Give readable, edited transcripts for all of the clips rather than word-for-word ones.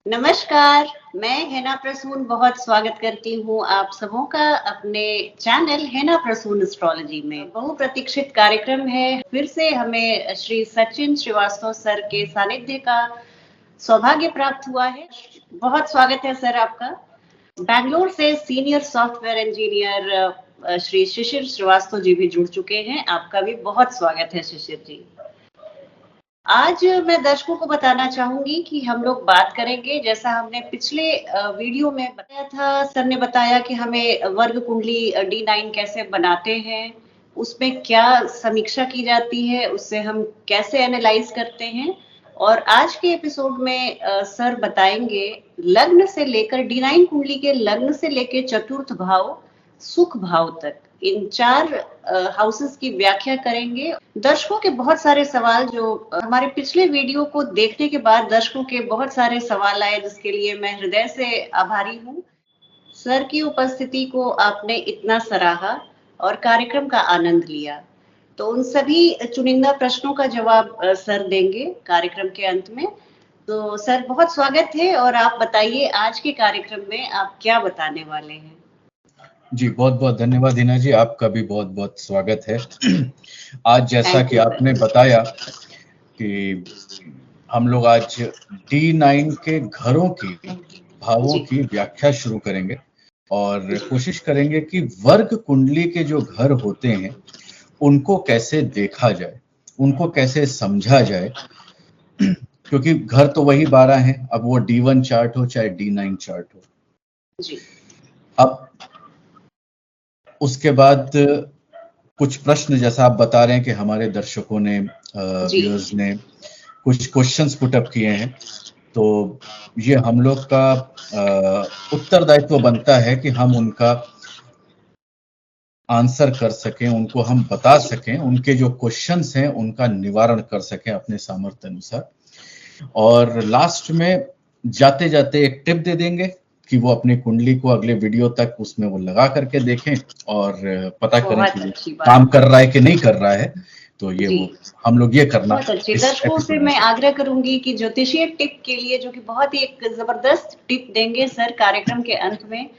नमस्कार, मैं हेना प्रसून बहुत स्वागत करती हूँ आप सबों का अपने चैनल हेना प्रसून एस्ट्रोलॉजी में। बहुप्रतीक्षित कार्यक्रम है। फिर से हमें श्री सचिन श्रीवास्तव सर के सानिध्य का सौभाग्य प्राप्त हुआ है। बहुत स्वागत है सर आपका। बैंगलोर से सीनियर सॉफ्टवेयर इंजीनियर श्री शिशिर श्रीवास्तव जी भी जुड़ चुके हैं। आपका भी बहुत स्वागत है शिशिर जी। आज मैं दर्शकों को बताना चाहूंगी कि हम लोग बात करेंगे, जैसा हमने पिछले वीडियो में बताया था, सर ने बताया कि हमें वर्ग कुंडली D9 कैसे बनाते हैं, उसमें क्या समीक्षा की जाती है, उससे हम कैसे एनालाइज करते हैं। और आज के एपिसोड में सर बताएंगे लग्न से लेकर D9 कुंडली के लग्न से लेकर चतुर्थ भाव सुख भाव तक इन 4 हाउसेस की व्याख्या करेंगे। दर्शकों के बहुत सारे सवाल जो हमारे पिछले वीडियो को देखने के बाद दर्शकों के बहुत सारे सवाल आए, जिसके लिए मैं हृदय से आभारी हूँ। सर की उपस्थिति को आपने इतना सराहा और कार्यक्रम का आनंद लिया, तो उन सभी चुनिंदा प्रश्नों का जवाब सर देंगे कार्यक्रम के अंत में। तो सर बहुत स्वागत है, और आप बताइए आज के कार्यक्रम में आप क्या बताने वाले हैं। जी बहुत बहुत धन्यवाद हिना जी, आपका भी बहुत बहुत स्वागत है। आज जैसा कि आपने बताया कि हम लोग आज D9 के घरों की भावों की व्याख्या शुरू करेंगे और कोशिश करेंगे कि वर्ग कुंडली के जो घर होते हैं उनको कैसे देखा जाए, उनको कैसे समझा जाए, क्योंकि घर तो वही 12 हैं, अब वो D1 चार्ट हो चाहे D9 चार्ट हो। जी। अब उसके बाद कुछ प्रश्न, जैसा आप बता रहे हैं कि हमारे दर्शकों ने व्यूअर्स ने कुछ क्वेश्चंस पुट अप किए हैं, तो ये हम लोग का उत्तरदायित्व बनता है कि हम उनका आंसर कर सकें, उनको हम बता सकें, उनके जो क्वेश्चंस हैं उनका निवारण कर सकें अपने सामर्थ्य अनुसार। और लास्ट में जाते जाते एक टिप दे देंगे कि वो अपनी कुंडली को अगले वीडियो तक उसमें वो लगा करके देखें और पता करें कि काम कर रहा है कि नहीं कर रहा है। तो ये वो हम लोग ये करना। बहुत अच्छी। दर्शकों से मैं आग्रह करूंगी कि ज्योतिषीय टिप के लिए, जो कि बहुत ही एक जबरदस्त टिप देंगे सर कार्यक्रम के अंत में,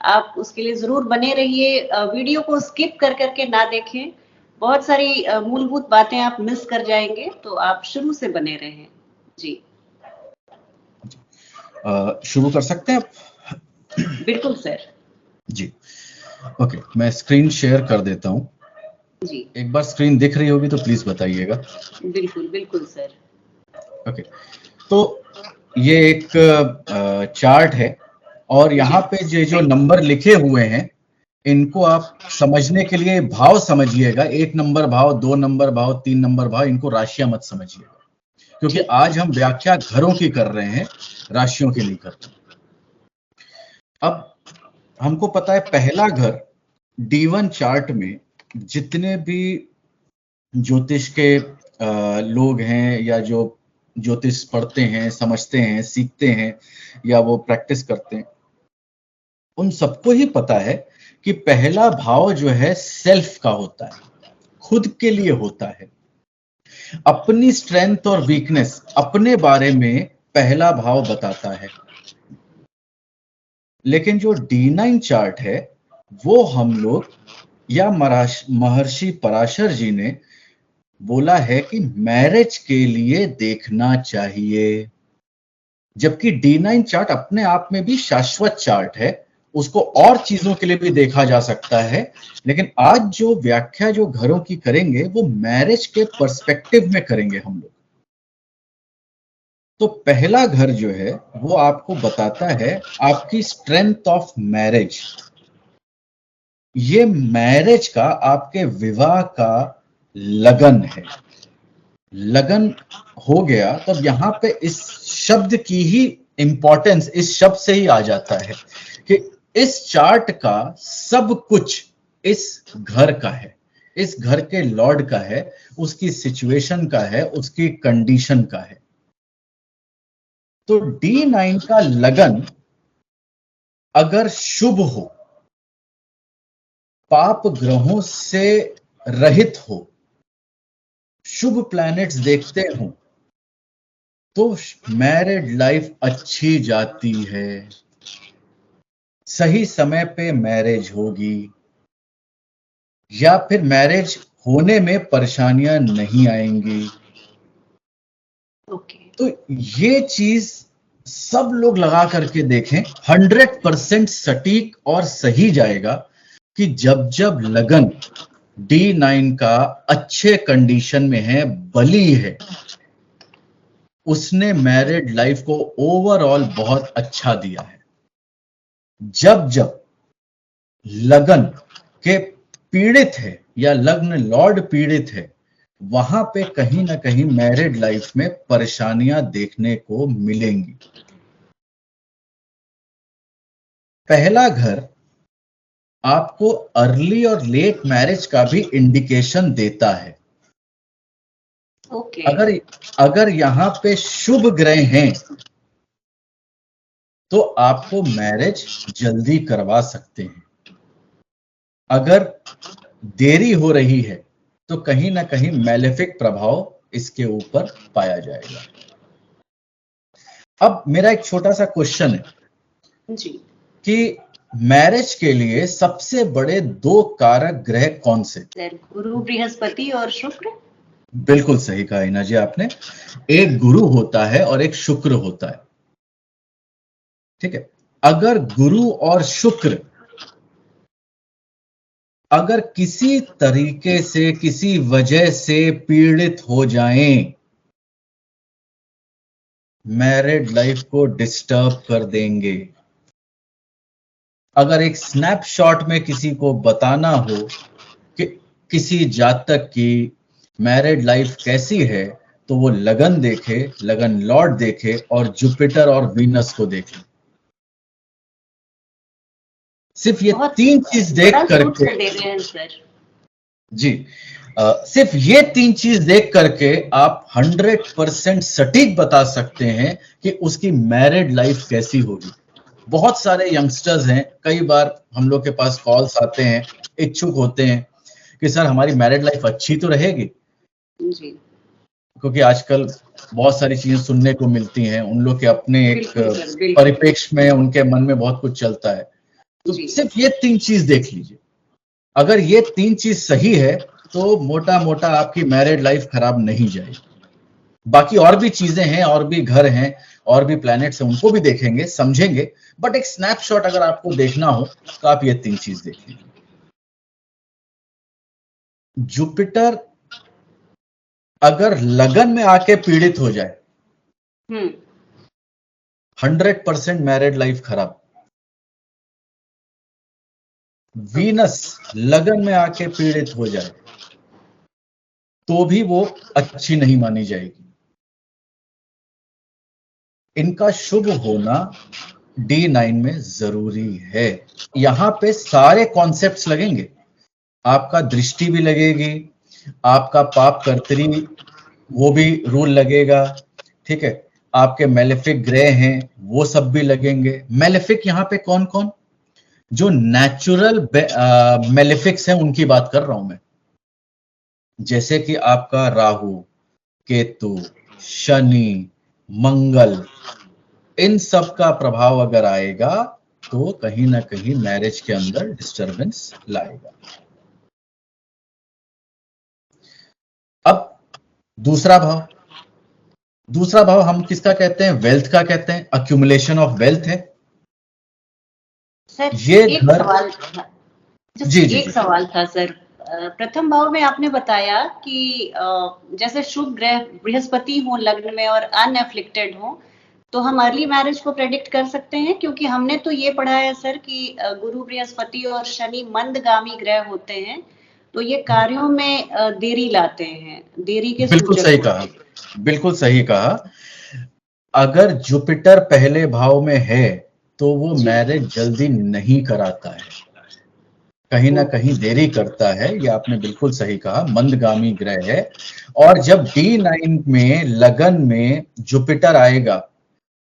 आप उसके लिए जरूर बने रहिए। वीडियो को स्किप कर करके ना देखें, बहुत सारी मूलभूत बातें आप मिस कर जाएंगे, तो आप शुरू से बने रहें। जी शुरू कर सकते हैं आप? बिल्कुल सर जी। ओके, मैं स्क्रीन शेयर कर देता हूँ जी। एक बार स्क्रीन दिख रही होगी तो प्लीज बताइएगा। बिल्कुल बिल्कुल सर। ओके, तो ये एक चार्ट है और यहाँ पे जो नंबर लिखे हुए हैं इनको आप समझने के लिए भाव समझिएगा। 1 नंबर भाव, 2 नंबर भाव, 3 नंबर भाव, इनको राशियां मत समझिएगा, क्योंकि आज हम व्याख्या घरों की कर रहे हैं, राशियों की नहीं कर रहे। अब हमको पता है पहला घर D1 चार्ट में जितने भी ज्योतिष के लोग हैं या जो ज्योतिष पढ़ते हैं, समझते हैं, सीखते हैं या वो प्रैक्टिस करते हैं, उन सबको ही पता है कि पहला भाव जो है सेल्फ का होता है, खुद के लिए होता है। अपनी स्ट्रेंथ और वीकनेस, अपने बारे में पहला भाव बताता है। लेकिन जो D9 चार्ट है वो हम लोग या महर्षि पराशर जी ने बोला है कि मैरिज के लिए देखना चाहिए, जबकि D9 चार्ट अपने आप में भी शाश्वत चार्ट है, उसको और चीजों के लिए भी देखा जा सकता है। लेकिन आज जो व्याख्या जो घरों की करेंगे वो मैरिज के पर्सपेक्टिव में करेंगे हम लोग। तो पहला घर जो है वो आपको बताता है आपकी स्ट्रेंथ ऑफ मैरिज। ये मैरिज का, आपके विवाह का लगन है। लगन हो गया तब यहां पे इस शब्द की ही इंपॉर्टेंस इस शब्द से ही आ जाता है कि इस चार्ट का सब कुछ इस घर का है, इस घर के लॉर्ड का है, उसकी सिचुएशन का है, उसकी कंडीशन का है। तो D9 का लगन अगर शुभ हो, पाप ग्रहों से रहित हो, शुभ प्लैनेट्स देखते हो, तो मैरिड लाइफ अच्छी जाती है, सही समय पे मैरिज होगी, या फिर मैरिज होने में परेशानियां नहीं आएंगी। ओके। तो ये चीज सब लोग लगा करके देखें, 100% सटीक और सही जाएगा कि जब जब लगन D9 का अच्छे कंडीशन में है, बली है, उसने मैरिड लाइफ को ओवरऑल बहुत अच्छा दिया है। जब जब लगन के पीड़ित है या लग्न लॉर्ड पीड़ित है, वहां पे कहीं ना कहीं मैरिड लाइफ में परेशानियां देखने को मिलेंगी। पहला घर आपको अर्ली और लेट मैरिज का भी इंडिकेशन देता है। ओके। अगर यहां पे शुभ ग्रह हैं तो आपको मैरिज जल्दी करवा सकते हैं। अगर देरी हो रही है तो कहीं ना कहीं मैलेफिक प्रभाव इसके ऊपर पाया जाएगा। अब मेरा एक छोटा सा क्वेश्चन है जी। कि मैरिज के लिए सबसे बड़े 2 कारक ग्रह कौन से? सर, गुरु, बृहस्पति और शुक्र। बिल्कुल सही कहा हिना जी आपने। एक गुरु होता है और एक शुक्र होता है, ठीक है। अगर गुरु और शुक्र अगर किसी तरीके से, किसी वजह से पीड़ित हो जाएं, मैरिड लाइफ को डिस्टर्ब कर देंगे। अगर एक स्नैपशॉट में किसी को बताना हो कि किसी जातक की मैरिड लाइफ कैसी है, तो वो लगन देखे, लगन लॉर्ड देखे और जुपिटर और वीनस को देखे। सिर्फ ये 3 चीज देख करके दे रहे हैं सर। जी, सिर्फ ये 3 चीज देख करके आप 100% सटीक बता सकते हैं कि उसकी मैरिड लाइफ कैसी होगी। बहुत सारे यंगस्टर्स हैं, कई बार हम लोग के पास कॉल्स आते हैं, इच्छुक होते हैं कि सर हमारी मैरिड लाइफ अच्छी तो रहेगी जी। क्योंकि आजकल बहुत सारी चीजें सुनने को मिलती हैं, उन लोग के अपने एक बिल्कुल। परिप्रेक्ष्य में उनके मन में बहुत कुछ चलता है। तो सिर्फ ये 3 चीज देख लीजिए। अगर ये 3 चीज सही है तो मोटा मोटा आपकी मैरिड लाइफ खराब नहीं जाएगी। बाकी और भी चीजें हैं, और भी घर हैं, और भी प्लैनेट्स हैं, उनको भी देखेंगे, समझेंगे, बट एक स्नैपशॉट अगर आपको देखना हो तो आप ये 3 चीज देख लीजिए। जुपिटर अगर लगन में आके पीड़ित हो जाए, 100% मैरिड लाइफ खराब। वीनस लगन में आके पीड़ित हो जाए तो भी वो अच्छी नहीं मानी जाएगी। इनका शुभ होना D9 में जरूरी है। यहां पे सारे कॉन्सेप्ट्स लगेंगे, आपका दृष्टि भी लगेगी, आपका पाप कर्तरी वो भी रूल लगेगा, ठीक है। आपके मेलेफिक ग्रह हैं वो सब भी लगेंगे। मेलेफिक यहां पे कौन कौन? जो नेचुरल मेलेफिक्स हैं उनकी बात कर रहा हूं मैं, जैसे कि आपका राहु, केतु, शनि, मंगल, इन सब का प्रभाव अगर आएगा तो कहीं ना कहीं मैरिज के अंदर डिस्टरबेंस लाएगा। अब दूसरा भाव हम किसका कहते हैं? वेल्थ का कहते हैं, अक्यूमुलेशन ऑफ वेल्थ है। सर, ये एक घर सवाल था। एक सवाल था सर। प्रथम भाव में आपने बताया कि जैसे शुभ ग्रह बृहस्पति हो लग्न में और अनएफ्लिक्टेड हो तो हम अर्ली मैरिज को प्रेडिक्ट कर सकते हैं, क्योंकि हमने तो ये पढ़ा है सर कि गुरु, बृहस्पति और शनि मंदगामी ग्रह होते हैं, तो ये कार्यों में देरी लाते हैं, देरी के बिल्कुल सही कहा, बिल्कुल सही कहा। अगर जुपिटर पहले भाव में है तो वो मैरिज जल्दी नहीं कराता है, कहीं ना कहीं देरी करता है। ये आपने बिल्कुल सही कहा, मंदगामी ग्रह है। और जब D9 में लगन में जुपिटर आएगा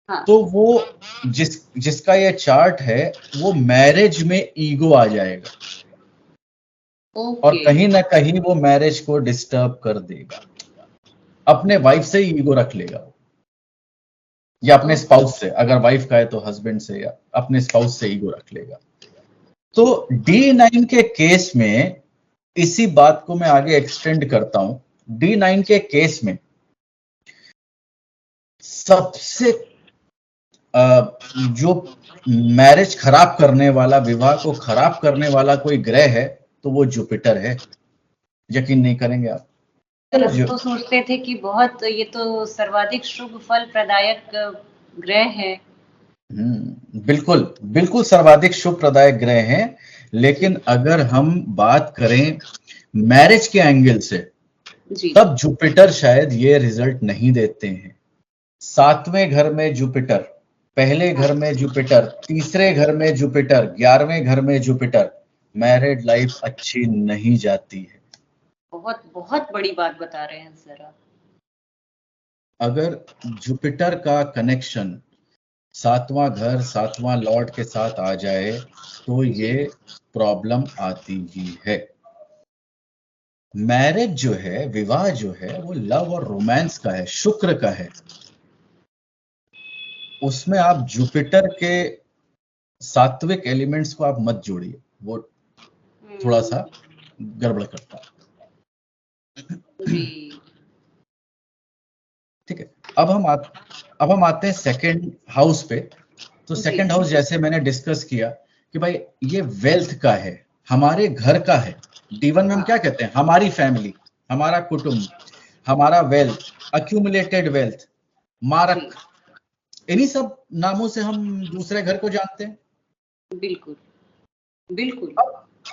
तो वो जिसका ये चार्ट है वो मैरिज में ईगो आ जाएगा और कहीं ना कहीं वो मैरिज को डिस्टर्ब कर देगा, अपने वाइफ से ही ईगो रख लेगा। या अपने स्पाउस से, अगर वाइफ का है तो हस्बैंड से या अपने स्पाउस से ईगो रख लेगा। तो D9 के केस में इसी बात को मैं आगे एक्सटेंड करता हूं। D9 के केस में सबसे जो मैरिज खराब करने वाला, विवाह को खराब करने वाला कोई ग्रह है तो वो जुपिटर है। यकीन नहीं करेंगे आप। हम तो सोचते थे कि बहुत ये तो सर्वाधिक शुभ फल प्रदायक ग्रह है। बिल्कुल बिल्कुल सर्वाधिक शुभ प्रदायक ग्रह हैं, लेकिन अगर हम बात करें मैरिज के एंगल से जी। तब जुपिटर शायद ये रिजल्ट नहीं देते हैं। 7वें घर में जुपिटर, पहले घर में जुपिटर, तीसरे घर में जुपिटर, 11वें घर में जुपिटर, मैरिड लाइफ अच्छी नहीं जाती है। बहुत बहुत बड़ी बात बता रहे हैं सर आप। अगर जुपिटर का कनेक्शन 7वां घर 7वां लॉर्ड के साथ आ जाए तो ये प्रॉब्लम आती ही है। मैरिज जो है, विवाह जो है, वो लव और रोमांस का है, शुक्र का है। उसमें आप जुपिटर के सात्विक एलिमेंट्स को आप मत जोड़िए, वो थोड़ा सा गड़बड़ करता है। ठीक है। अब हम आते हैं सेकंड हाउस पे। तो सेकंड हाउस जैसे मैंने डिस्कस किया कि भाई ये वेल्थ का है, हमारे घर का है। D1 में हम क्या कहते हैं? हमारी फैमिली, हमारा कुटुंब, हमारा वेल्थ, अक्यूमुलेटेड वेल्थ, मारक, इन्हीं सब नामों से हम दूसरे घर को जानते हैं। बिल्कुल बिल्कुल।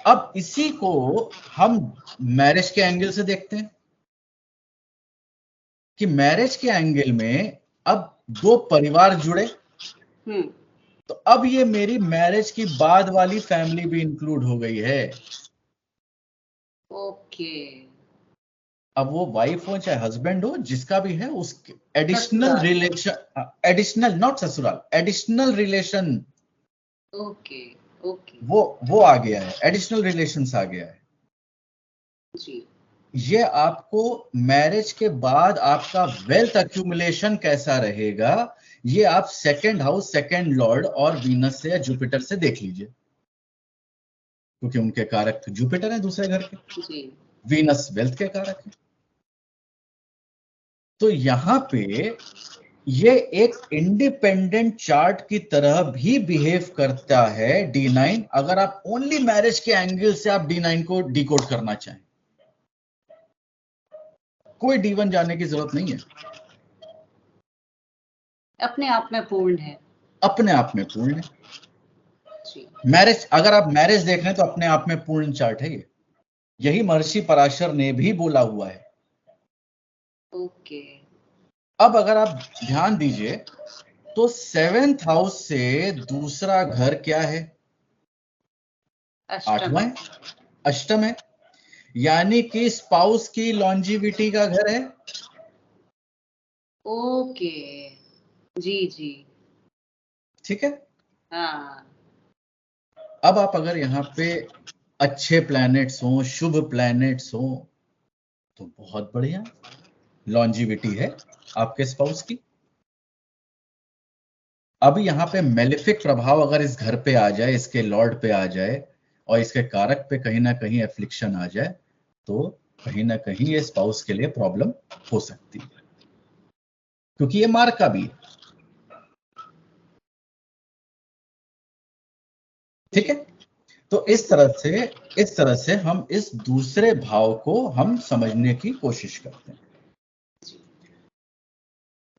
अब इसी को हम मैरिज के एंगल से देखते हैं कि मैरिज के एंगल में अब दो परिवार जुड़े, तो अब ये मेरी मैरिज की बाद वाली फैमिली भी इंक्लूड हो गई है। ओके। अब वो वाइफ हो चाहे हस्बैंड हो, जिसका भी है, उसके एडिशनल रिलेशन, एडिशनल नॉट ससुराल, एडिशनल रिलेशन, ओके ओके, वो आ गया है, एडिशनल रिलेशंस आ गया है जी। ये आपको मैरिज के बाद आपका वेल्थ अक्यूमुलेशन कैसा रहेगा, ये आप सेकंड हाउस, सेकंड लॉर्ड और वीनस से या जुपिटर से देख लीजिए, क्योंकि उनके कारक जुपिटर है दूसरे घर के, जी। वीनस वेल्थ के कारक है। तो यहां पे ये एक इंडिपेंडेंट चार्ट की तरह भी बिहेव करता है D9, अगर आप ओनली मैरिज के एंगल से आप D9 को डिकोड करना चाहें। कोई D1 जाने की जरूरत नहीं है, अपने आप में पूर्ण है, अपने आप में पूर्ण है। जी। मैरिज, अगर आप मैरिज देख रहे हैं तो अपने आप में पूर्ण चार्ट है ये। यही महर्षि पराशर ने भी बोला हुआ है। ओके। अब अगर आप ध्यान दीजिए तो 7th हाउस से दूसरा घर क्या है? 8वां है, अष्टम है, यानी कि स्पाउस की लॉन्जिविटी का घर है। ओके, जी जी, ठीक है। हाँ। अब आप अगर यहाँ पे अच्छे प्लैनेट्स हो, शुभ प्लैनेट्स हो, तो बहुत बढ़िया लॉन्जिविटी है आपके स्पाउस की। अब यहाँ पे मेलिफिक प्रभाव अगर इस घर पे आ जाए, इसके लॉर्ड पे आ जाए और इसके कारक पे कहीं ना कहीं एफ्लिक्शन आ जाए, तो कहीं ना कहीं ये स्पाउस के लिए प्रॉब्लम हो सकती है, क्योंकि ये मार्क का भी है। ठीक है। तो इस तरह से हम इस दूसरे भाव को हम समझने की कोशिश करते हैं।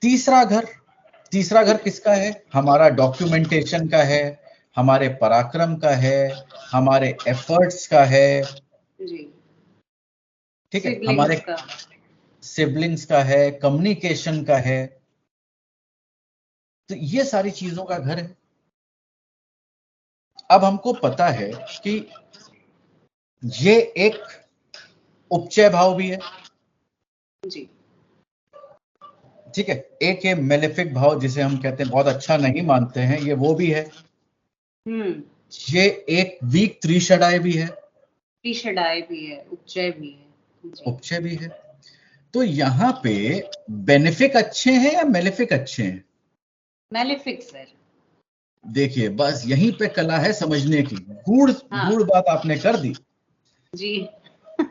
तीसरा घर किसका है? हमारा डॉक्यूमेंटेशन का है, हमारे पराक्रम का है, हमारे एफर्ट्स का है। ठीक है, हमारे सिबलिंग्स का है, कम्युनिकेशन का है। तो ये सारी चीजों का घर है। अब हमको पता है कि ये एक उपचय भाव भी है, जी। ठीक है। एक ये मेलेफिक भाव जिसे हम कहते हैं बहुत अच्छा नहीं मानते हैं, ये वो भी है। ये एक वीक त्रिषडाय भी है, त्रिषडाय भी है, उपचय भी है, उपचय भी है। तो यहाँ पे बेनिफिक अच्छे हैं या मेलेफिक अच्छे हैं? Malefic sir. देखिए बस यहीं पे कला है समझने की, गूढ़ हाँ गूढ़ बात आपने कर दी। जी।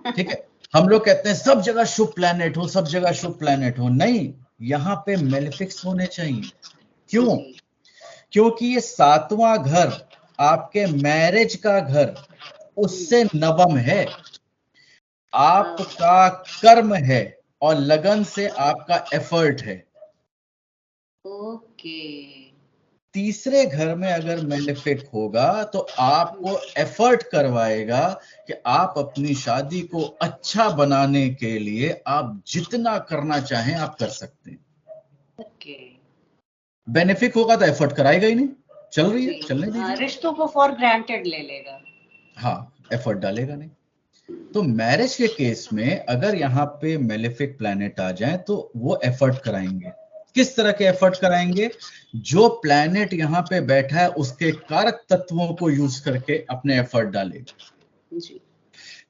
ठीक है, हम लोग कहते हैं सब जगह शुभ प्लैनेट हो, सब जगह शुभ प्लैनेट हो, नहीं, यहाँ पे मेलेफिक्स होने चाहिए। क्यों? जी क्योंकि ये 7वां घर आपके मैरिज का घर उससे नवम है, आपका कर्म है और लगन से आपका एफर्ट है। ओके। तीसरे घर में अगर मेलेफिक होगा तो आपको एफर्ट करवाएगा कि आप अपनी शादी को अच्छा बनाने के लिए आप जितना करना चाहें आप कर सकते हैं। ओके बेनिफिक होगा तो एफर्ट कराएगा ही नहीं, चल रही है जी। चलने हाँ, दीजिए। रिश्तों को फॉर ग्रांटेड ले लेगा। हाँ, एफर्ट डालेगा नहीं। तो मैरिज के केस में अगर यहाँ पे मेलेफिक प्लैनेट आ जाए तो वो एफर्ट कराएंगे। किस तरह के एफर्ट कराएंगे? जो प्लैनेट यहाँ पे बैठा है उसके कारक तत्वों को यूज करके अपने एफर्ट डालेगा। जी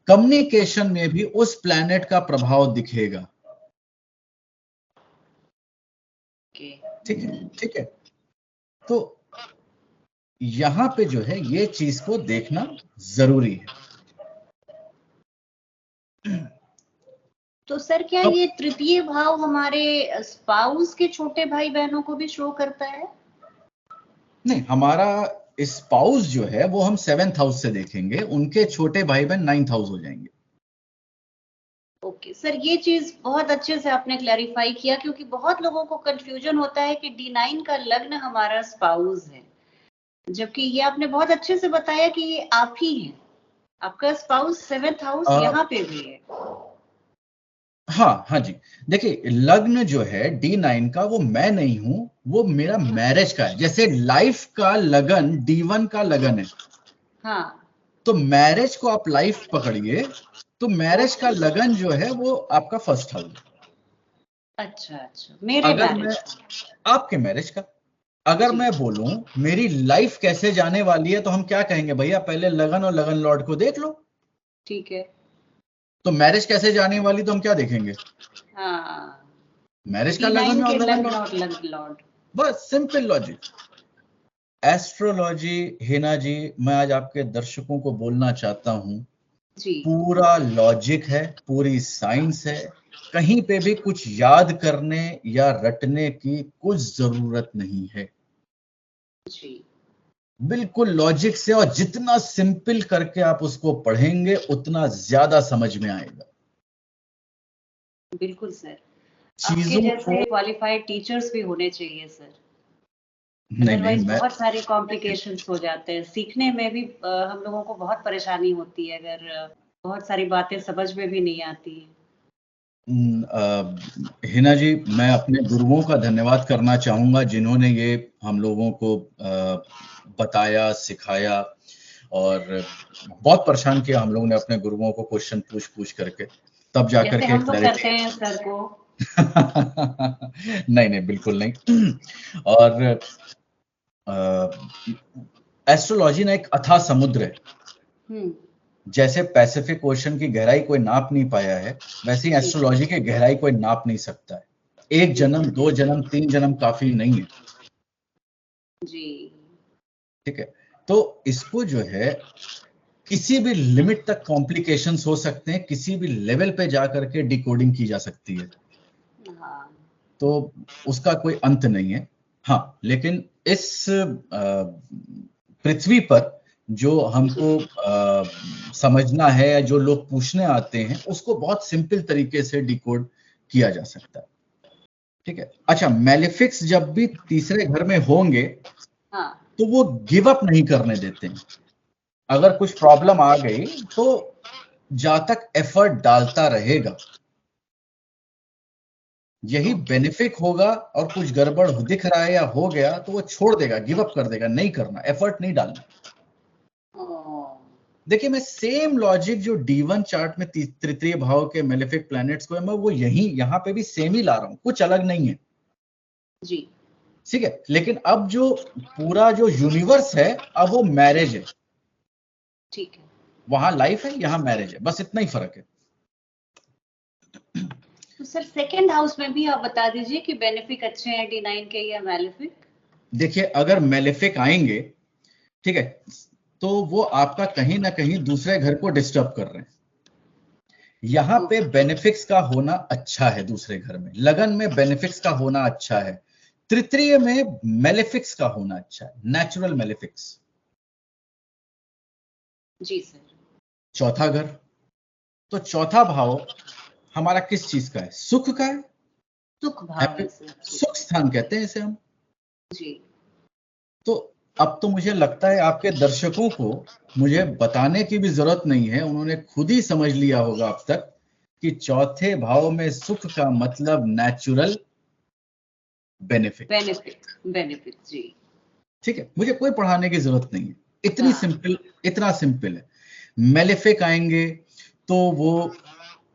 कम्युनिकेशन में भी उस प्लैनेट का प्रभाव दिखेगा। ओके। ठीक है, ठीक है। तो यहाँ पे जो है ये चीज को देखना जरूरी है। तो सर क्या अब ये तृतीय भाव हमारे स्पाउस के छोटे भाई बहनों को भी शो करता है? नहीं, हमारा स्पाउस जो है वो हम 7th हाउस से देखेंगे, उनके छोटे भाई बहन 9th हाउस हो जाएंगे। ओके सर, ये चीज बहुत अच्छे से आपने क्लैरिफाई किया, क्योंकि बहुत लोगों को कंफ्यूजन होता है कि D9 का लग्न हमारा स्पाउस है, जबकि ये आपने बहुत अच्छे से बताया कि ये आप ही हैं, आपका स्पाउस 7th हाउस आ, यहाँ पे भी है। हाँ हाँ जी, देखिए लग्न जो है D9 का वो मैं नहीं हूं, वो मेरा मैरिज का है। जैसे लाइफ का लगन D1 का लगन है, हाँ तो मैरिज को आप लाइफ पकड़िए तो मैरिज का ओके। लगन जो है वो आपका फर्स्ट हाउस है। अच्छा अच्छा, मेरे अगर मैं मैरिज का। आपके मैरिज का अगर जी मैं बोलूं मेरी लाइफ कैसे जाने वाली है तो हम क्या कहेंगे, भैया पहले लगन और लगन लॉर्ड को देख लो। ठीक है। तो मैरिज कैसे जाने वाली तो हम क्या देखेंगे, हाँ, मैरिज का D9 लगन के और लगन लग्न और लॉर्ड। लग्न लॉर्ड। बस सिंपल लॉजिक। एस्ट्रोलॉजी, हिना जी, मैं आज आपके दर्शकों को बोलना चाहता हूं, जी पूरा लॉजिक है, पूरी साइंस है, कहीं पे भी कुछ याद करने या रटने की कुछ जरूरत नहीं है। जी बिल्कुल लॉजिक से, और जितना सिंपल करके आप उसको पढ़ेंगे उतना ज्यादा समझ में आएगा। बिल्कुल सर, आपके चीजों को जैसे क्वालिफाइड टीचर्स भी होने चाहिए सर, नहीं नहीं अदरवाइज मैं बहुत सारे कॉम्प्लिकेशंस हो जाते हैं, सीखने में भी हम लोगों को बहुत परेशानी होती है, अगर बहुत सारी बातें समझ में भी नहीं आती है। हिना जी, मैं अपने गुरुओं का धन्यवाद करना चाहूंगा जिन्होंने ये हम लोगों को बताया, सिखाया, और बहुत परेशान किया हम लोगों ने अपने गुरुओं को क्वेश्चन पूछ पूछ करके, तब जाकर जैसे के हम लोग करते क्लैरिटी। हैं सर को। नहीं नहीं बिल्कुल नहीं। और एस्ट्रोलॉजी ना एक अथाह समुद्र है। हम्म। जैसे पैसिफिक ओशन की गहराई कोई नाप नहीं पाया है, वैसे ही जी एस्ट्रोलॉजी की गहराई कोई नाप नहीं सकता है। एक जन्म, बिल्कुल। 2 जन्म, 3 जन्म काफी नहीं है। जी ठीक है, तो इसको जो है किसी भी लिमिट तक कॉम्प्लिकेशंस हो सकते हैं, किसी भी लेवल पे जाकर के डिकोडिंग की जा सकती है, हाँ तो उसका कोई अंत नहीं है। हाँ, लेकिन इस पृथ्वी पर जो जी हमको समझना है या जो लोग पूछने आते हैं उसको बहुत सिंपल तरीके से डिकोड किया जा सकता है। ठीक है, अच्छा, मेलेफिक्स जब भी तीसरे घर में होंगे हाँ तो वो गिव अप नहीं करने देते हैं। अगर कुछ प्रॉब्लम आ गई तो जहां तक एफर्ट डालता रहेगा, यही ओके। बेनिफिक होगा। और कुछ गड़बड़ दिख रहा है या हो गया तो वो छोड़ देगा, गिव अप कर देगा, नहीं करना, एफर्ट नहीं डालना। ओ, देखिए मैं सेम लॉजिक जो D1 चार्ट में तृतीय भाव के मेलेफिक प्लैनेट्स को है, मैं वो यहां पे भी सेम ही ला रहा हूं, कुछ अलग नहीं है। जी ठीक है, लेकिन अब जो पूरा जो यूनिवर्स है अब वो मैरिज है, ठीक है। वहां लाइफ है, यहां मैरिज है, बस इतना ही फर्क है। तो सर सेकंड हाउस में भी आप बता दीजिए कि बेनिफिक अच्छे हैं D9 के या मैलेफिक। देखिए अगर मेलेफिक आएंगे, ठीक है, तो वो आपका कहीं ना कहीं दूसरे घर को डिस्टर्ब कर रहे हैं। यहाँ पे बेनिफिक्स का होना अच्छा है, दूसरे घर में लगन में बेनिफिक्स का होना अच्छा है, तृतीय में मेलेफिक्स का होना अच्छा है, नेचुरल मेलेफिक्स। जी सर। चौथा घर, तो चौथा भाव हमारा किस चीज का है? सुख का है, सुख भाव है सर। सुख स्थान कहते हैं इसे हम। जी। तो अब तो मुझे लगता है आपके दर्शकों को मुझे बताने की भी जरूरत नहीं है, उन्होंने खुद ही समझ लिया होगा अब तक कि चौथे भाव में सुख का मतलब नेचुरल बेनिफिट। बेनिफिट जी। ठीक है, मुझे कोई पढ़ाने की जरूरत नहीं है, इतनी हाँ। सिंपल, इतना सिंपल है। मेलेफिक आएंगे तो वो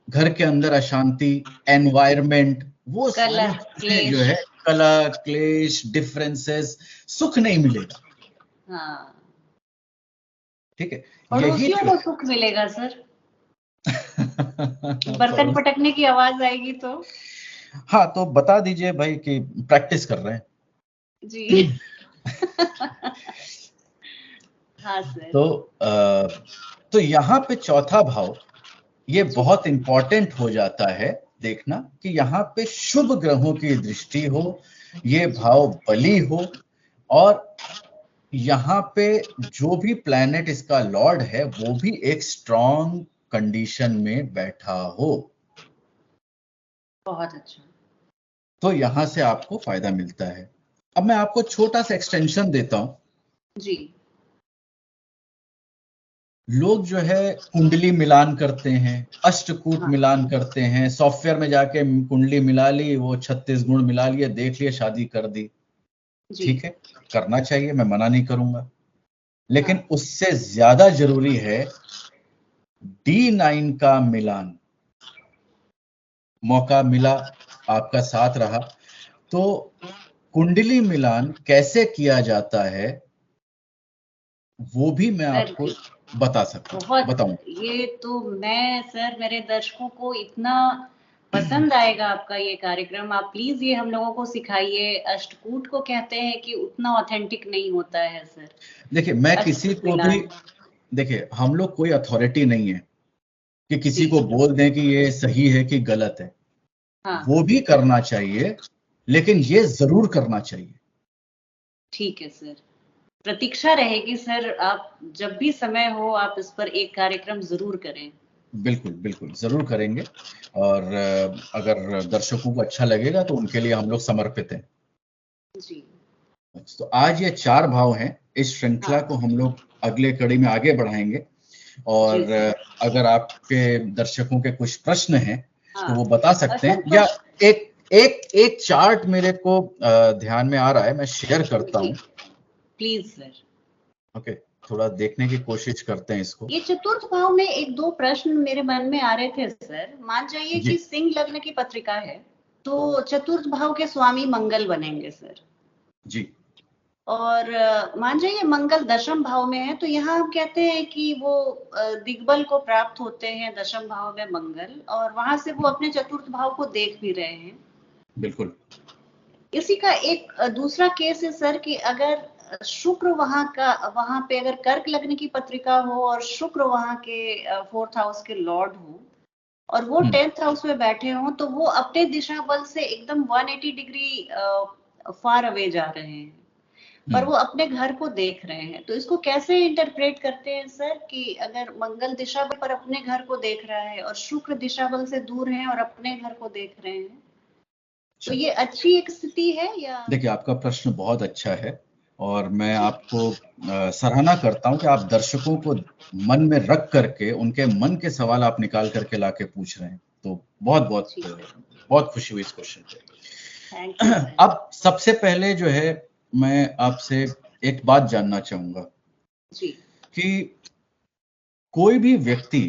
घर के अंदर अशांति, एनवायरमेंट, वो सारी कलह, चीजें जो क्लेश। है, कलह, क्लेश, डिफरेंसेस, सुख नहीं मिलेगा। हाँ। ठीक है, यही पड़ोसियों जो को सुख मिलेगा सर, बर्तन पड़ोस, पटकने की आवाज आएगी तो। हाँ तो बता दीजिए भाई कि प्रैक्टिस कर रहे हैं। जी। हाँ सर। तो यहाँ पे चौथा भाव ये जी। बहुत इंपॉर्टेंट हो जाता है, देखना कि यहाँ पे शुभ ग्रहों की दृष्टि हो, ये भाव बली हो, और यहाँ पे जो भी प्लैनेट इसका लॉर्ड है वो भी एक स्ट्रॉन्ग कंडीशन में बैठा हो, बहुत अच्छा। तो यहां से आपको फायदा मिलता है। अब मैं आपको छोटा सा एक्सटेंशन देता हूं। जी। लोग जो है कुंडली मिलान करते हैं, अष्टकूट हाँ। मिलान करते हैं, सॉफ्टवेयर में जाके कुंडली मिला ली, वो 36 गुण मिला लिए, देख लिए, शादी कर दी। जी। ठीक है, करना चाहिए, मैं मना नहीं करूंगा, लेकिन हाँ। उससे ज्यादा जरूरी है D9 का मिलान। मौका मिला, आपका साथ रहा, तो कुंडली मिलान कैसे किया जाता है वो भी मैं सर आपको बता सकता हूं, बहुत, बताऊं। ये तो मैं सर, मेरे दर्शकों को इतना पसंद आएगा आपका ये कार्यक्रम। आप प्लीज ये हम लोगों को सिखाइए। अष्टकूट को कहते हैं कि उतना ऑथेंटिक नहीं होता है सर। देखिए मैं किसी अष्टकूट को भी, मिलान। देखिए हम लोग कोई अथॉरिटी नहीं है कि किसी जी। को बोल दें कि ये सही है कि गलत है। हाँ। वो भी करना चाहिए, लेकिन ये जरूर करना चाहिए। ठीक है सर, प्रतीक्षा रहेगी सर। आप जब भी समय हो आप इस पर एक कार्यक्रम जरूर करें। बिल्कुल बिल्कुल जरूर करेंगे, और अगर दर्शकों को अच्छा लगेगा तो उनके लिए हम लोग समर्पित हैं। जी। तो आज ये 4 भाव हैं, इस श्रृंखला हाँ। को हम लोग अगले कड़ी में आगे बढ़ाएंगे, जी और सर। अगर आपके दर्शकों के कुछ प्रश्न हैं तो हाँ। वो बता सकते सर हैं, या पर। एक एक एक चार्ट मेरे को ध्यान में आ रहा है, मैं शेयर करता जी हूं। Please sir. ओके, थोड़ा देखने की कोशिश करते हैं इसको। ये चतुर्थ भाव में एक दो प्रश्न मेरे मन में आ रहे थे सर। मान जाइए जी कि सिंह लग्न की पत्रिका है, तो चतुर्थ भाव के स्वामी मंगल बनेंगे सर। जी और मान जाइए मंगल दशम भाव में है, तो यहाँ हम कहते हैं कि वो दिग्बल को प्राप्त होते हैं दशम भाव में मंगल, और वहां से वो अपने चतुर्थ भाव को देख भी रहे हैं। बिल्कुल। इसी का एक दूसरा केस है सर कि अगर शुक्र वहां पे अगर कर्क लग्न की पत्रिका हो और शुक्र वहां के 4th हाउस के लॉर्ड हो और वो 10th हाउस में बैठे हो, तो वो अपने दिशा बल से एकदम 180 डिग्री फार अवे जा रहे हैं, पर वो अपने घर को देख रहे हैं। तो इसको कैसे इंटरप्रेट करते हैं सर कि अगर मंगल दिशा बल पर अपने घर को देख रहा है और शुक्र दिशा बल से दूर है और अपने घर को देख रहे हैं, तो ये अच्छी एक स्थिति है या? देखिए आपका प्रश्न बहुत अच्छा है, और मैं जी। आपको सराहना करता हूं कि आप दर्शकों को मन में रख करके उनके मन के सवाल आप निकाल करके लाके पूछ रहे हैं, तो बहुत बहुत जी सर। बहुत खुशी हुई इस क्वेश्चन पे। Thank you sir. अब सबसे पहले जो है मैं आपसे एक बात जानना चाहूंगा जी। कि कोई भी व्यक्ति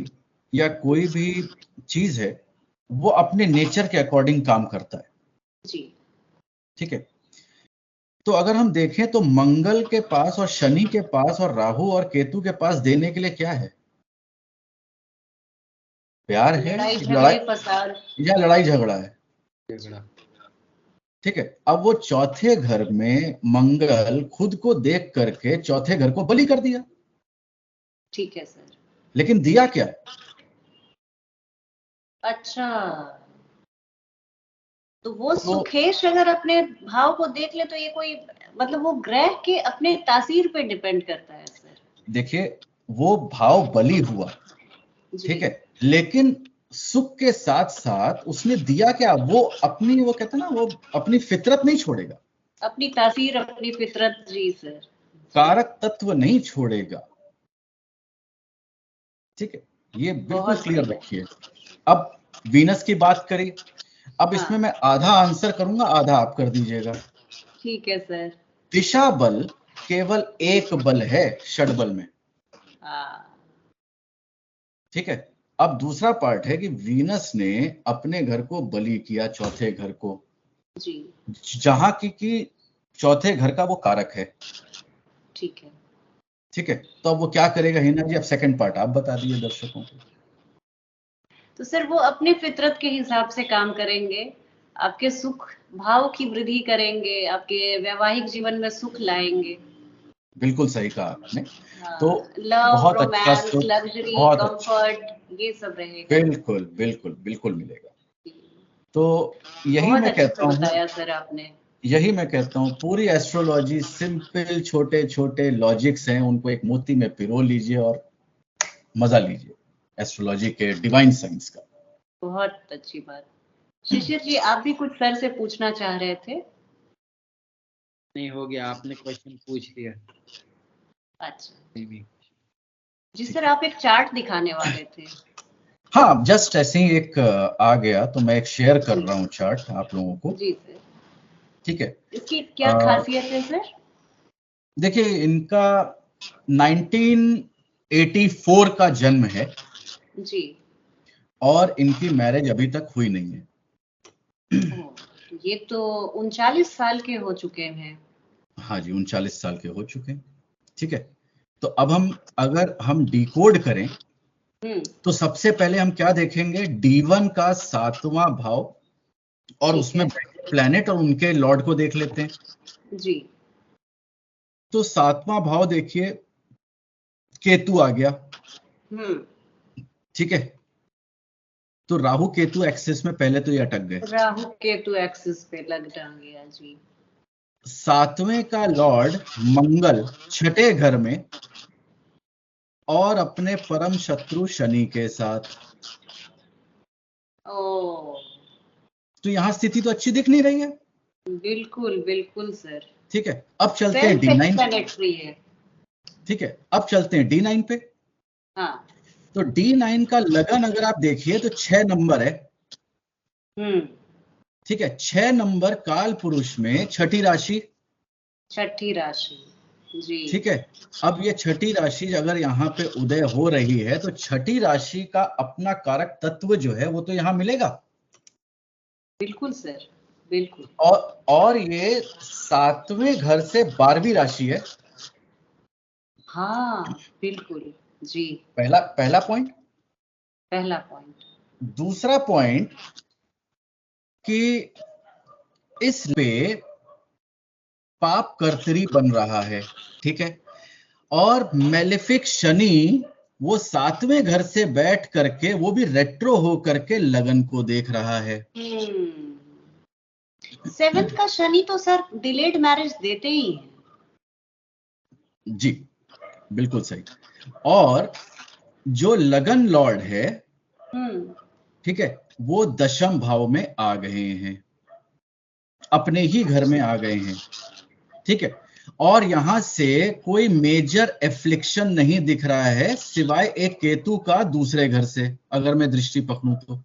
या कोई भी चीज है, वो अपने नेचर के अकॉर्डिंग काम करता है। जी। ठीक है, तो अगर हम देखें तो मंगल के पास और शनि के पास और राहु और केतु के पास देने के लिए क्या है? प्यार है, लड़ाई लड़ाई, झगड़े फसाद। या लड़ाई झगड़ा है? झगड़ा। ठीक है। अब वो चौथे घर में मंगल खुद को देख करके चौथे घर को बलि कर दिया। ठीक है सर। लेकिन दिया क्या? अच्छा, तो वो तो सुखेश अगर अपने भाव को देख ले तो ये कोई मतलब वो ग्रह के अपने तासीर पे डिपेंड करता है सर। देखिए, वो भाव बलि हुआ, जी। ठीक है, लेकिन सुख के साथ साथ उसने दिया क्या? वो अपनी, वो कहते हैं ना, वो अपनी फितरत नहीं छोड़ेगा, अपनी तासीर, अपनी फितरत। जी सर। कारक तत्व नहीं छोड़ेगा। ठीक है, ये बिल्कुल बहुत क्लियर बढ़िया। रखिए। अब वीनस की बात करी, अब इसमें हाँ, मैं आधा आंसर करूंगा, आधा आप कर दीजिएगा। ठीक है सर। दिशा बल केवल एक बल है षडबल में। हाँ। ठीक है। अब दूसरा पार्ट है कि वीनस ने अपने घर को बलि किया, चौथे घर को, जी। जहां की चौथे घर का वो कारक है। ठीक है। ठीक है, तो अब वो क्या करेगा हिना जी? अब सेकंड पार्ट आप बता दिए दर्शकों को। तो सर वो अपनी फितरत के हिसाब से काम करेंगे, आपके सुख भाव की वृद्धि करेंगे, आपके वैवाहिक जीवन में सुख लाएंगे। बिल्कुल सही कहा आपने। तो हाँ, लव, बहुत अच्छा रोमांस, सुख, लग्जरी, बहुत अच्छा, कंफर्ट, ये सब रहेगा। बिल्कुल बिल्कुल बिल्कुल मिलेगा। तो यही बहुत मैं अच्छे कहता से हूँ, बताया सर आपने। यही मैं कहता हूँ, पूरी एस्ट्रोलॉजी सिंपल छोटे छोटे लॉजिक्स हैं, उनको एक मोती में पिरो लीजिए और मजा लीजिए एस्ट्रोलॉजी के डिवाइन साइंस का। बहुत अच्छी बात। शिशिर जी, आप भी कुछ सर से पूछना चाह रहे थे? नहीं, हो गया, आपने क्वेश्चन पूछ लिया। अच्छा नहीं भी। जी सर, आप एक चार्ट दिखाने वाले थे। हाँ, जस्ट ऐसे ही एक आ गया तो मैं एक शेयर कर जी। रहा हूँ चार्ट आप लोगों को। जी सर। ठीक है। इसकी क्या खासियत है सर? देखिए, इनका 1984 का जन्म है जी। और इनकी मैरिज अभी तक हुई नहीं है। ओह, ये तो 39 साल के हो चुके हैं। हाँ जी, 39 साल के हो चुके हैं। ठीक है, तो अब अगर हम डिकोड करें तो सबसे पहले हम क्या देखेंगे? D1 का 7वां भाव और ठीक उसमें है। प्लैनेट और उनके लॉर्ड को देख लेते हैं। जी। तो 7वां भाव देखिए, केतु आ गया। हम्म। ठीक है, तो राहु केतु एक्सिस में पहले तो ये अटक गए। राहु केतु एक्सिस पे लग गया। जी। 7वें का लॉर्ड मंगल छठे घर में और अपने परम शत्रु शनि के साथ। ओ, तो यहां स्थिति तो अच्छी दिख नहीं रही है। बिल्कुल बिल्कुल सर। ठीक है, अब चलते हैं सेल्फ D9। एक्सप्लेनेटरी है। ठीक है, अब चलते हैं D9 पे। हाँ। तो D9 का लगन अगर आप देखिए तो 6 नंबर है। हम्म। ठीक है, 6 नंबर काल पुरुष में छठी राशि। छठी राशि। जी। ठीक है, अब ये छठी राशि अगर यहाँ पे उदय हो रही है तो छठी राशि का अपना कारक तत्व जो है वो तो यहाँ मिलेगा। बिल्कुल सर, बिल्कुल। और ये 7वें घर से 12वीं राशि है। हाँ, बिल्कुल। जी। पहला पॉइंट। पहला पॉइंट। दूसरा पॉइंट कि इस पे पाप कर्तरी बन रहा है। ठीक है, और मेलेफिक शनि वो 7वें घर से बैठ करके, वो भी रेट्रो हो करके लगन को देख रहा है। सेवेंथ का शनि तो सर डिलेड मैरिज देते ही हैं। जी, बिल्कुल सही। और जो लगन लॉर्ड है, ठीक है, वो दशम भाव में आ गए हैं, अपने ही घर में आ गए हैं। ठीक है, और यहां से कोई मेजर एफ्लिक्शन नहीं दिख रहा है सिवाय एक केतु का दूसरे घर से, अगर मैं दृष्टि पकड़ूं तो।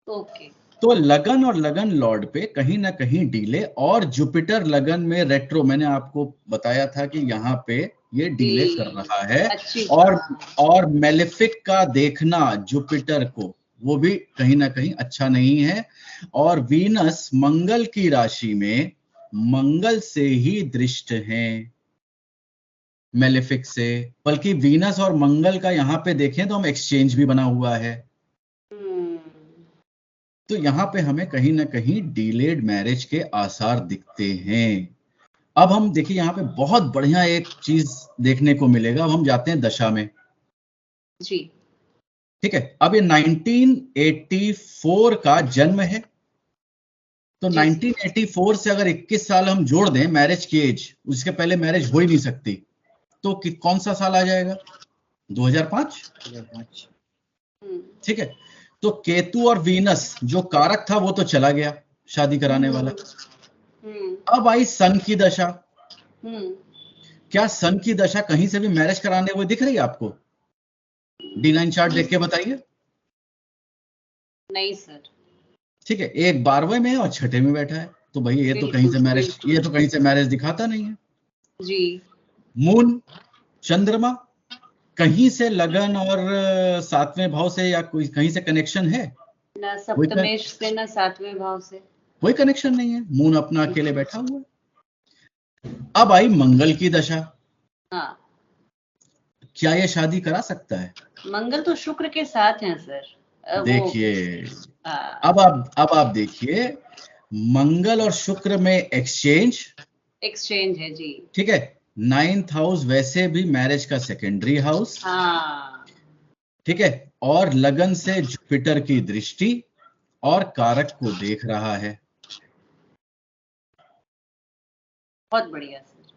ओके। तो लगन और लगन लॉर्ड पे कहीं ना कहीं डीले, और जुपिटर लगन में रेट्रो, मैंने आपको बताया था कि यहाँ पे ये डीले कर रहा है। अच्छी और बात। और मेलेफिक का देखना जुपिटर को, वो भी कहीं ना कहीं अच्छा नहीं है। और वीनस मंगल की राशि में मंगल से ही दृष्ट हैं, मेलेफिक से। बल्कि वीनस और मंगल का यहाँ पे देखें तो हम एक्सचेंज भी बना हुआ है। तो यहाँ पे हमें कहीं ना कहीं डिलेड मैरिज के आसार दिखते हैं। अब हम देखिए यहाँ पे बहुत बढ़िया एक चीज देखने को मिलेगा। अब हम जाते हैं दशा में। जी। ठीक है, अब ये 1984 का जन्म है, तो जी। 1984 से अगर 21 साल हम जोड़ दें मैरिज की एज, उसके पहले मैरिज हो ही नहीं सकती, तो कौन सा साल आ जाएगा? 2005। 2005। ठीक है, तो केतु और वीनस जो कारक था वो तो चला गया शादी कराने वाला। अब आई सन की दशा। क्या सन की दशा कहीं से भी मैरिज कराने हुए दिख रही है आपको? D9 चार्ट देख के बताइए। नहीं सर। ठीक है, एक 12वें में है और छठे में बैठा है, तो भाई ये तो कहीं से मैरिज दिखाता नहीं है। जी। मून, चंद्रमा, कहीं से लगन और 7वें भाव से या कोई कहीं से कनेक्शन है? ना सप्तमेश से ना 7वें भाव से, कोई कनेक्शन नहीं है। मून अपना अकेले बैठा हुआ है। अब आई मंगल की दशा। हाँ। क्या ये शादी करा सकता है? मंगल तो शुक्र के साथ है सर। देखिए, अब आप देखिए, मंगल और शुक्र में एक्सचेंज है जी। ठीक है, 9th हाउस वैसे भी मैरिज का सेकेंडरी हाउस। हाँ। ठीक है, और लगन से जुपिटर की दृष्टि और कारक को देख रहा है। बहुत बढ़िया सर।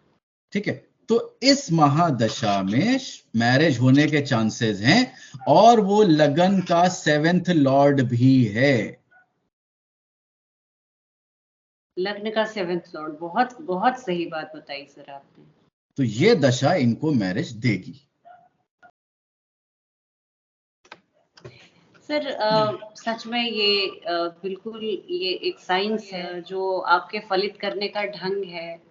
ठीक है, तो इस महादशा में मैरिज होने के चांसेस हैं, और वो लगन का 7th लॉर्ड भी है। लग्न का 7th लॉर्ड, बहुत बहुत सही बात बताई सर आपने। तो ये दशा इनको मैरिज देगी। सर सच में ये बिल्कुल ये एक साइंस है जो आपके फलित करने का ढंग है।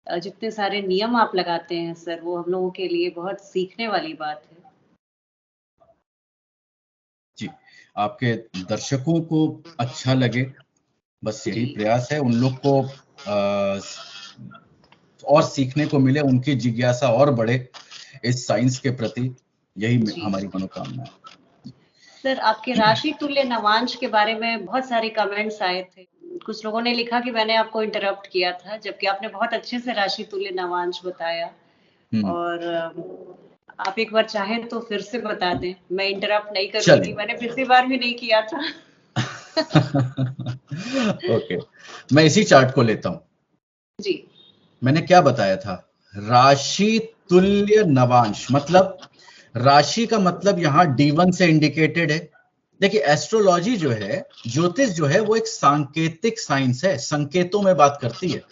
जितने सारे नियम आप लगाते हैं सर, वो हम लोगों के लिए बहुत सीखने वाली बात है। जी, आपके दर्शकों को अच्छा लगे, बस यही प्रयास है। उन लोग को और सीखने को मिले, उनकी जिज्ञासा और बढ़े इस साइंस के प्रति, यही हमारी मनोकामना है। सर आपके राशि तुल्य नवांश के बारे में बहुत सारे कमेंट्स आए थे। कुछ लोगों ने लिखा कि मैंने आपको इंटरप्ट किया था, जबकि आपने बहुत अच्छे से राशि तुल्य नवांश बताया। और आप एक बार चाहें तो फिर से बता दें, मैं इंटरप्ट नहीं करूंगी, मैंने पिछली बार भी नहीं किया था। ओके, मैं इसी चार्ट को लेता हूं जी। मैंने क्या बताया था? राशि तुल्य नवांश, मतलब राशि का मतलब यहां D1 से इंडिकेटेड है। देखिए, एस्ट्रोलॉजी जो है, ज्योतिष जो है, वो एक सांकेतिक साइंस है, संकेतों में बात करती है।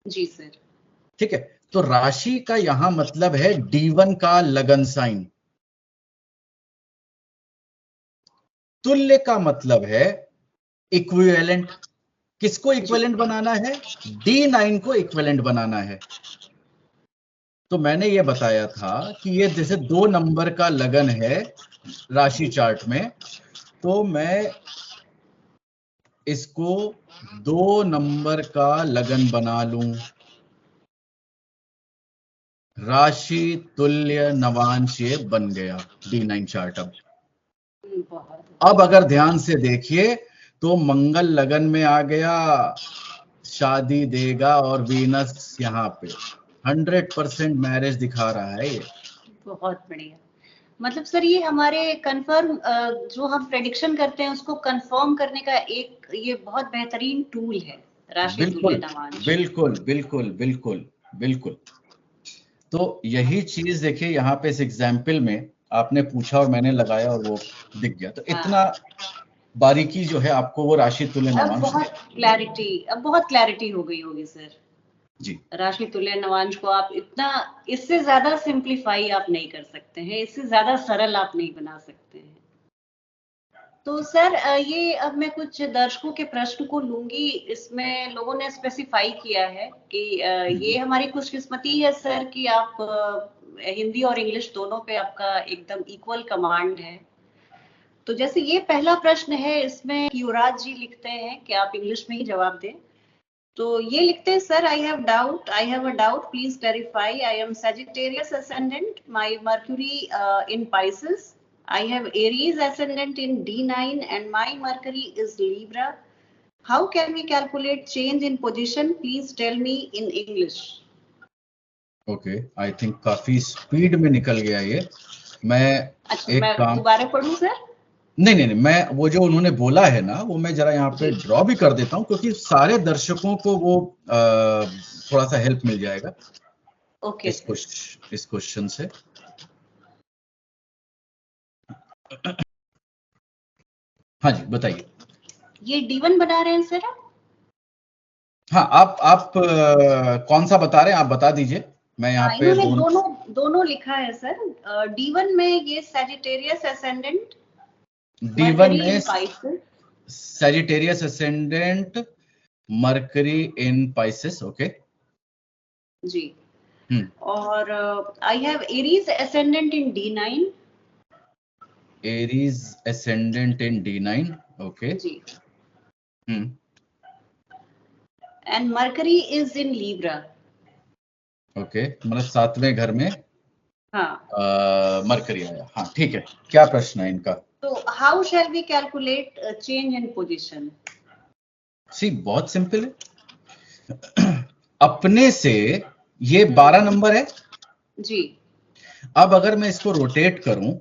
जी सर। ठीक है, तो राशि का यहां मतलब है D1 का लगन साइन। तुल्य का मतलब है इक्विवेलेंट। किसको इक्विवेलेंट बनाना है? D9 को इक्विवेलेंट बनाना है। तो मैंने ये बताया था कि ये जैसे 2 नंबर का लगन है राशि चार्ट में, तो मैं इसको 2 नंबर का लगन बना लूं। राशि तुल्य नवांश ये बन गया D9 चार्ट। अब अगर ध्यान से देखिए तो मंगल लगन में आ गया, शादी देगा, और वीनस यहाँ पे 100% मैरिज दिखा रहा है ये। बहुत बढ़िया। मतलब सर ये हमारे कंफर्म जो हम प्रेडिक्शन करते हैं उसको कंफर्म करने का एक ये बहुत बेहतरीन टूल है राशि तुल्य नवांश। बिल्कुल बिल्कुल बिल्कुल बिल्कुल। तो यही चीज देखिए यहाँ पे इस एग्जाम्पल में आपने पूछा और मैंने लगाया और वो दिख गया। तो इतना बारीकी जो है आपको वो राशि तुल्य नवांश, अब बहुत क्लैरिटी हो गई होगी सर जी। राशि तुल्य नवांश को आप इतना, इससे ज्यादा सिंप्लीफाई आप नहीं कर सकते हैं, इससे ज्यादा सरल आप नहीं बना सकते हैं। तो सर ये अब मैं कुछ दर्शकों के प्रश्न को लूंगी। इसमें लोगों ने स्पेसिफाई किया है कि ये हमारी खुशकिस्मती है सर कि आप हिंदी और इंग्लिश दोनों पे आपका एकदम इक्वल कमांड है। तो जैसे ये पहला प्रश्न है, इसमें युवराज जी लिखते हैं कि आप इंग्लिश में ही जवाब दें। तो ये लिखते हैं, sir I have a doubt please clarify. I am Sagittarius ascendant, my mercury in Pisces, I have Aries ascendant in D9 and my Mercury is Libra. How can we calculate change in position? Please tell me in English. Okay, I think काफी speed में निकल गया ये। मैं अच्छा, एक मैं काम, दोबारा पढ़ूं सर? नहीं, मैं वो जो उन्होंने बोला है ना, वो मैं जरा यहाँ पे ड्रॉ भी कर देता हूँ, क्योंकि सारे दर्शकों को वो थोड़ा सा हेल्प मिल जाएगा ओके इस क्वेश्चन से। हाँ जी, बताइए। ये D1 बना रहे हैं सर आप? हाँ, आप कौन सा बता रहे हैं, आप बता दीजिए। मैं यहाँ पे इन्होंने दोनों लिखा है सर। D1 में ये सैजिटेरियस असेंडेंट, D1 में Pisces, Sagittarius ascendant, Mercury in Pisces. Okay जी। और I have Aries ascendant in D9, Aries ascendant in D9। Okay जी। And Mercury is in Libra. Okay, मतलब 7वें घर में हाँ, मरकरी आया। हाँ, ठीक है। क्या प्रश्न है इनका? तो how shall we calculate change in position? See, बहुत सिंपल है। अपने से ये 12 नंबर है जी। अब अगर मैं इसको रोटेट करूं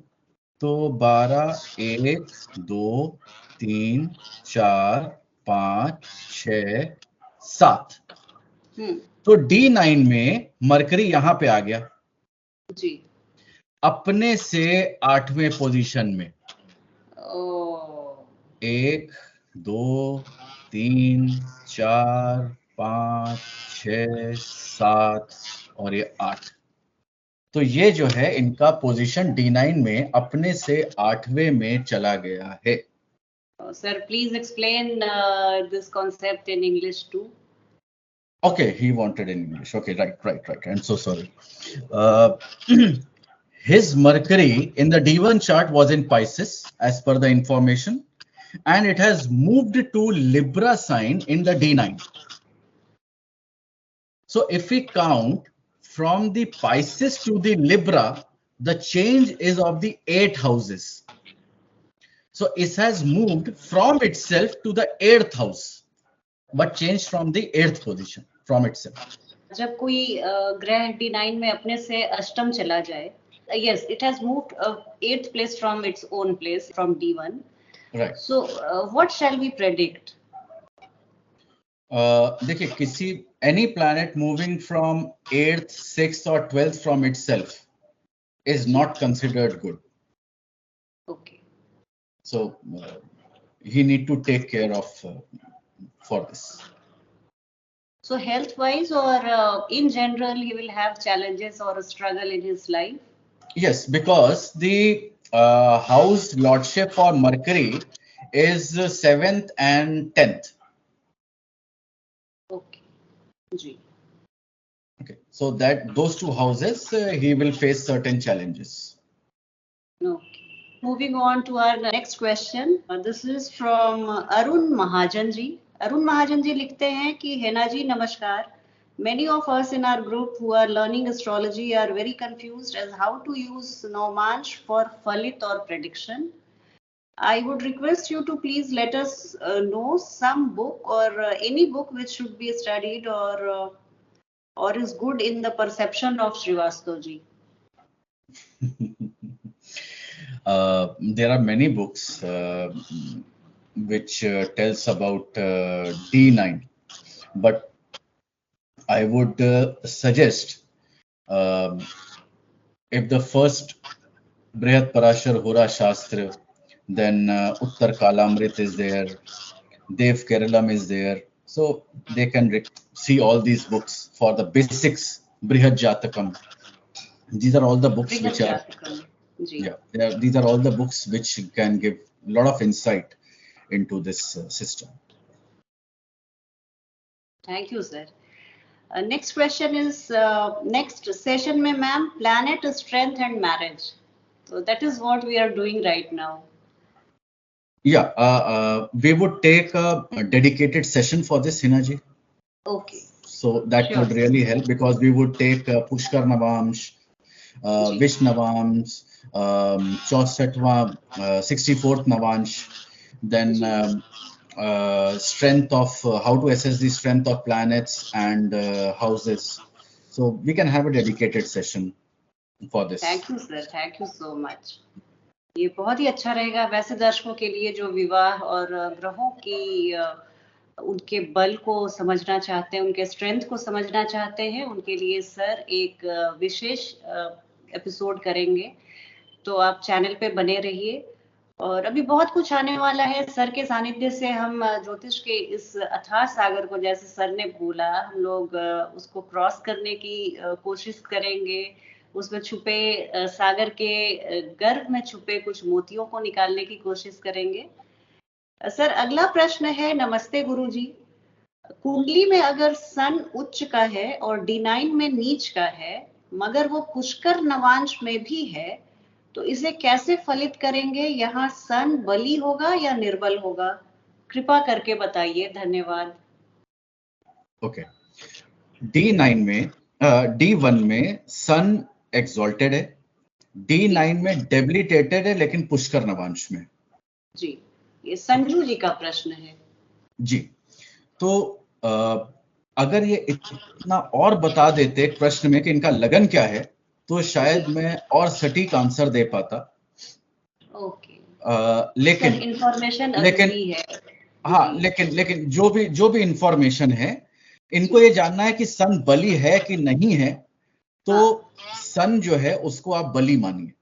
तो 12, 1, 2, 3, 4, 5, 6, 7। तो D9 में मरकरी यहां पे आ गया जी, अपने से 8वें पोजीशन में। 1, 2, 3, 4, 5, 6, 7 और ये 8। तो ये जो है इनका पोजीशन D9 में अपने से 8वें में चला गया है। Sir please explain this concept in English too. Okay, he wanted in English. Okay, right. I'm so sorry. His Mercury in the D1 chart was in Pisces, as per the information, and it has moved to Libra sign in the D9. So if we count from the Pisces to the Libra, the change is of the 8 houses. So it has moved from itself to the 8th house, but changed from the 8th position from itself. जब कोई ग्रह D9 में अपने से अष्टम चला जाए, yes, it has moved 8th place from its own place from D1. Right. So what shall we predict? देखिए, किसी any planet moving from 8th, 6th or 12th from itself is not considered good. Okay. So he need to take care of for this. So health wise or in general he will have challenges or a struggle in his life? Yes, because the house lordship for Mercury is 7th and 10th. Okay. Ji. Okay, so that those two houses he will face certain challenges. Okay. Moving on to our next question. This is from Arun Mahajan ji. Arun Mahajan ji लिखते हैं कि हेना जी नमस्कार. Many of us in our group who are learning astrology are very confused as how to use Naumansh for Falit or prediction. I would request you to please let us know some book or any book which should be studied or is good in the perception of Srivastav ji. There are many books which tells about D9, but I would suggest if the first Brihat Parashar Hora Shastra, then Uttar Kalamrit is there, Dev Keralam is there, so they can see all these books for the basics. Brihat Jatakam, these are all the books Brihat which are Jatakam. yeah, these are all the books which can give a lot of insight into this system. Thank you, sir. Next question is next session में ma'am planet strength and marriage. So that is what we are doing right now. Yeah, we would take a dedicated session for this, Hina ji. Okay. So that Sure. would really help, because we would take Pushkar Navamsh, Vish Navamsh, 64वां 64th Navamsa, then strength of how to assess the strength of planets and houses. So we can have a dedicated session for this. Thank you sir, thank you so much. ये बहुत ही अच्छा रहेगा वैसे दर्शकों के लिए जो विवाह और ग्रहों की उनके बल को समझना चाहते हैं, उनके स्ट्रेंथ को समझना चाहते हैं, उनके लिए सर एक विशेष एपिसोड करेंगे। तो आप चैनल पे बने रहिए। और अभी बहुत कुछ आने वाला है सर के सानिध्य से। हम ज्योतिष के इस अथाह सागर को, जैसे सर ने बोला, हम लोग उसको क्रॉस करने की कोशिश करेंगे। उसमें छुपे सागर के गर्भ में छुपे कुछ मोतियों को निकालने की कोशिश करेंगे। सर अगला प्रश्न है, नमस्ते गुरुजी। कुंडली में अगर सन उच्च का है और D9 में नीच का है, मगर वो पुष्कर नवांश में भी है, तो इसे कैसे फलित करेंगे? यहाँ सन बली होगा या निर्बल होगा? कृपा करके बताइए, धन्यवाद। ओके, D9 में D1 में सन एक्सॉल्टेड है, D9 में डेबिलिटेटेड है लेकिन पुष्कर नवांश में। जी, ये संजू जी का प्रश्न है। जी, तो अगर ये इतना और बता देते प्रश्न में कि इनका लगन क्या है, तो शायद मैं और सटीक आंसर दे पाता। ओके, लेकिन इंफॉर्मेशन लेकिन है। हाँ, लेकिन जो भी इंफॉर्मेशन है, इनको ये जानना है कि सन बली है कि नहीं है। तो सन जो है उसको आप बली मानिए।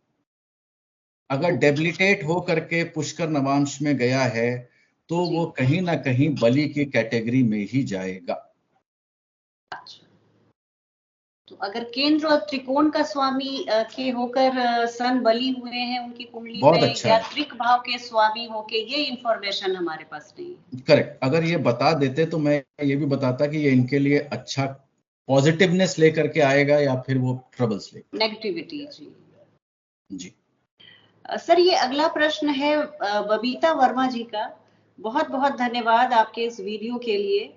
अगर डेबिलिटेट हो करके पुष्कर नवांश में गया है, तो वो कहीं ना कहीं बली की कैटेगरी में ही जाएगा। तो अगर केंद्र और त्रिकोण का स्वामी के होकर सन बली हुए हैं उनकी कुंडली में, अच्छा या त्रिक भाव के स्वामी होके, ये इंफॉर्मेशन हमारे पास नहीं है। करेक्ट, अगर ये बता देते तो मैं ये भी बताता कि ये इनके लिए अच्छा पॉजिटिवनेस लेकर के आएगा या फिर वो ट्रबल्स लेकर, नेगेटिविटी। जी। सर ये अगला प्रश्न है बबीता वर्मा जी का। बहुत बहुत धन्यवाद आपके इस वीडियो के लिए।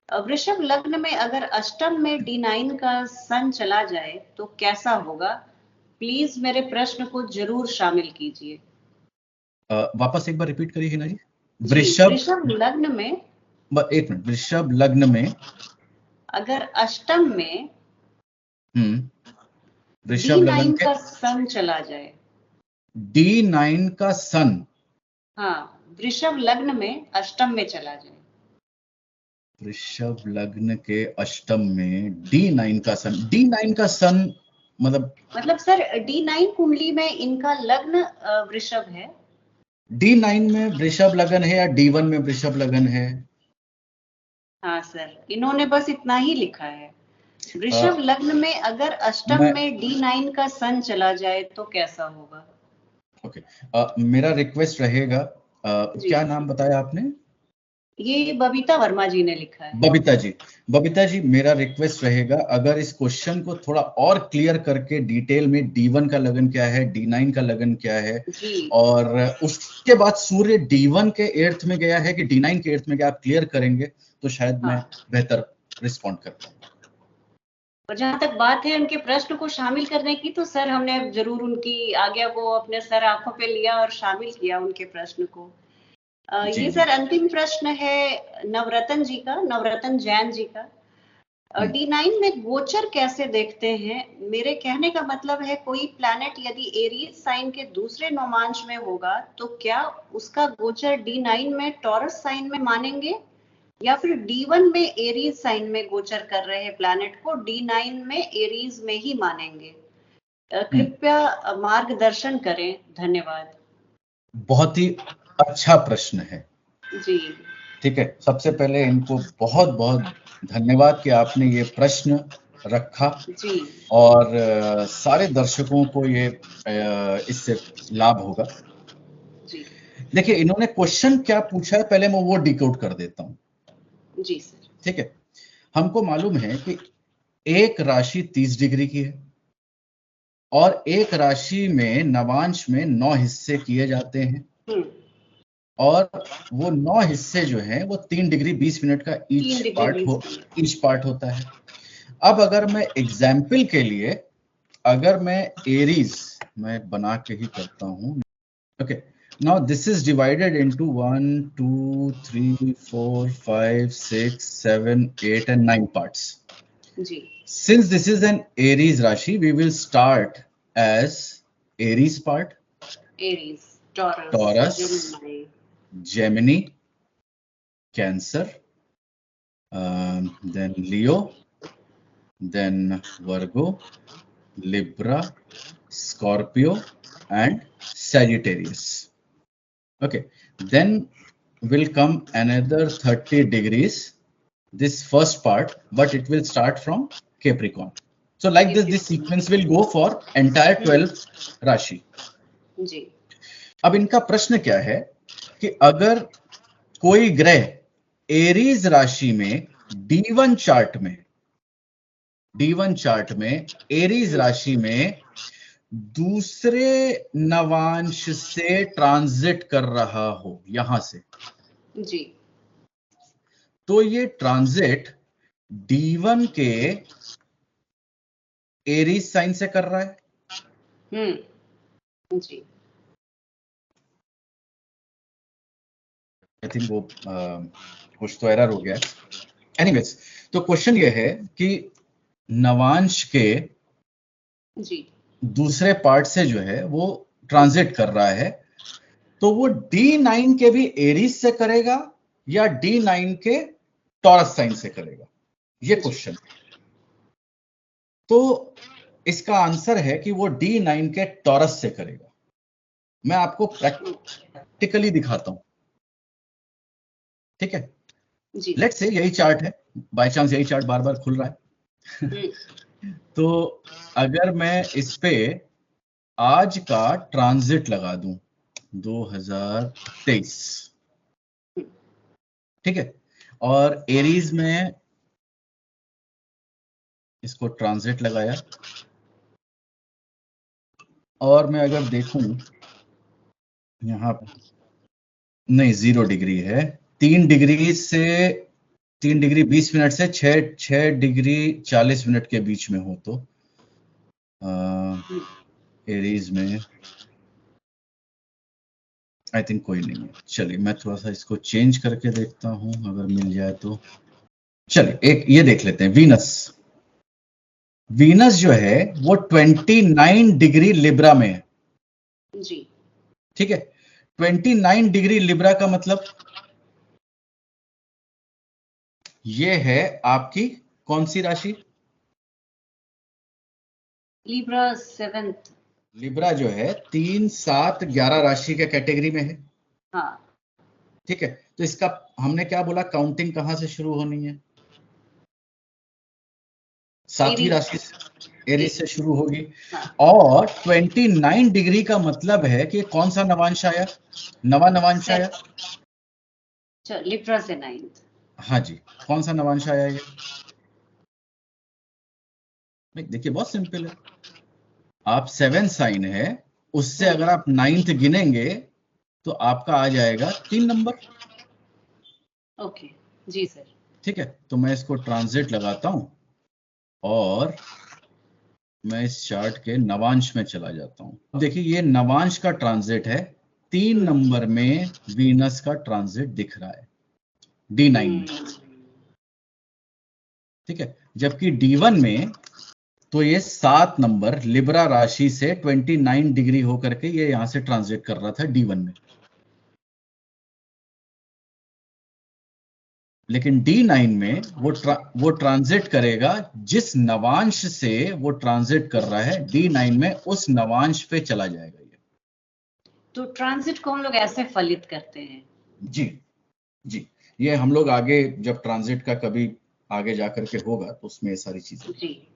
वृषभ लग्न में अगर अष्टम में D9 का सन चला जाए तो कैसा होगा? प्लीज मेरे प्रश्न को जरूर शामिल कीजिए। वापस एक बार रिपीट करिए हिना जी। वृषभ लग्न में, एक मिनट, वृषभ लग्न में अगर अष्टम में वृषभ लग्न का सन चला जाए, D9 का सन, हाँ, वृषभ लग्न में अष्टम में चला जाए। वृषभ लग्न के अष्टम में D9 का सन, D9 का सन मतलब सर D9 कुंडली में इनका लग्न वृषभ है। D9 में वृषभ लग्न है या D1 में वृषभ लग्न है? हाँ सर, इन्होंने बस इतना ही लिखा है। वृषभ लग्न में अगर अष्टम में D9 का सन चला जाए तो कैसा होगा? ओके, मेरा रिक्वेस्ट रहेगा, क्या नाम बताया आपने? ये बबीता वर्मा जी ने लिखा है। बबीता जी, मेरा रिक्वेस्ट रहेगा, अगर इस क्वेश्चन को थोड़ा और क्लियर करके डिटेल में D1 का लगन क्या है, D9 का लगन क्या है, और उसके बाद सूर्य D1 के एर्थ में गया है कि D9 के एर्थ में गया, आप क्लियर करेंगे तो शायद मैं बेहतर रिस्पॉन्ड कर पाऊँ। और जहां तक बात है उनके प्रश्न को शामिल करने की, तो सर हमने जरूर उनकी आज्ञा को अपने सर आंखों पे लिया और शामिल किया उनके प्रश्न को। ये सर अंतिम प्रश्न है नवरत्न जी का, नवरत्न जैन जी का। D9 में गोचर कैसे देखते हैं? मेरे कहने का मतलब है, कोई प्लैनेट यदि एरीज साइन के दूसरे नौमांश में होगा तो क्या उसका गोचर D9 में टॉरस साइन में मानेंगे, या फिर D1 में एरीज साइन में गोचर कर रहे प्लैनेट को D9 में एरीज में ही मानेंगे? कृपया मार्गदर्शन करें, धन्यवाद। बहुत ही अच्छा प्रश्न है जी। ठीक है, सबसे पहले इनको बहुत बहुत धन्यवाद कि आपने ये प्रश्न रखा जी। और सारे दर्शकों को ये इससे लाभ होगा। जी। देखिए, इन्होंने क्वेश्चन क्या पूछा है, पहले मैं वो डिकोड कर देता हूँ। जी सर। ठीक है, हमको मालूम है कि एक राशि 30 डिग्री की है और एक राशि में नवांश में 9 हिस्से किए जाते हैं, और वो 9 हिस्से जो हैं वो 3 डिग्री 20 मिनट का ईच पार्ट होता है। अब अगर मैं एग्जाम्पल के लिए अगर मैं एरीज मैं बना के ही करता हूं, okay, now this is divided into 1 2 3 4 5 6 7 8 and 9 parts. जी Since this is an Aries Rashi, we will start as Aries part, Aries, taurus, Taurus, Gemini, Gemini, Cancer, then Leo, then Virgo, Libra, Scorpio, and Sagittarius. Okay, then will come another 30 degrees, this first part, but it will start from Capricorn. So like this sequence will go for entire 12 राशि. जी अब इनका प्रश्न क्या है कि अगर कोई ग्रह एरीज राशि में D1 चार्ट में एरीज राशि में दूसरे नवांश से ट्रांजिट कर रहा हो यहां से, जी तो ये ट्रांजिट D1 के एरीज साइन से कर रहा है. जी आई थिंक वो कुछ तो एरर हो गया है. एनीवेज, तो क्वेश्चन ये है कि नवांश के जी दूसरे पार्ट से जो है वो ट्रांजिट कर रहा है, तो वो D9 के भी एरीज से करेगा या D9 के टॉरस साइन से करेगा, ये क्वेश्चन. तो इसका आंसर है कि वो D9 के टॉरस से करेगा. मैं आपको प्रैक्टिकली दिखाता हूं, ठीक है. जी लेट्स से यही चार्ट है, बाय चांस यही चार्ट बार बार खुल रहा है. तो अगर मैं इस पे आज का ट्रांजिट लगा दूं 2023, ठीक है, और एरीज में इसको ट्रांजिट लगाया, और मैं अगर देखूं यहां पर नहीं 0 डिग्री है, 3 डिग्री 20 मिनट से 6 डिग्री 40 मिनट के बीच में हो तो एरीज में आई थिंक कोई नहीं है. चलिए मैं थोड़ा सा इसको चेंज करके देखता हूं, अगर मिल जाए तो. चलिए एक ये देख लेते हैं, वीनस जो है वो 29 डिग्री लिब्रा में है. जी ठीक है, 29 डिग्री लिब्रा का मतलब ये है आपकी कौन सी राशि? Libra 7th. लिब्रा जो है 3 7 11 राशि के कैटेगरी में है. हाँ ठीक है, तो इसका हमने क्या बोला, काउंटिंग कहां से शुरू होनी है? 7वीं राशि एरीज से शुरू होगी. हाँ. और 29 डिग्री का मतलब है कि कौन सा नवांश आया? नवा नवांश आया. लिब्रा से 9th. हाँ जी, कौन सा नवांश आया ये? देखिए बहुत सिंपल है, आप 7 साइन है, उससे अगर आप 9th गिनेंगे तो आपका आ जाएगा 3 नंबर. ओके जी सर. ठीक है, तो मैं इसको ट्रांजिट लगाता हूं और मैं इस चार्ट के नवांश में चला जाता हूं. देखिए ये नवांश का ट्रांजिट है, 3 नंबर में वीनस का ट्रांजिट दिख रहा है D9 में. ठीक है, जबकि D1 में तो ये 7 नंबर लिब्रा राशि से 29 डिग्री होकर के ये यहां से ट्रांजिट कर रहा था D1 में. लेकिन D9 में वो ट्रांजिट करेगा जिस नवांश से वो ट्रांजिट कर रहा है, D9 में उस नवांश पे चला जाएगा ये. तो ट्रांजिट को हम लोग ऐसे फलित करते हैं? जी, ये हम लोग आगे जब ट्रांजिट का कभी आगे जाकर के होगा तो उसमें ये सारी चीजें. जी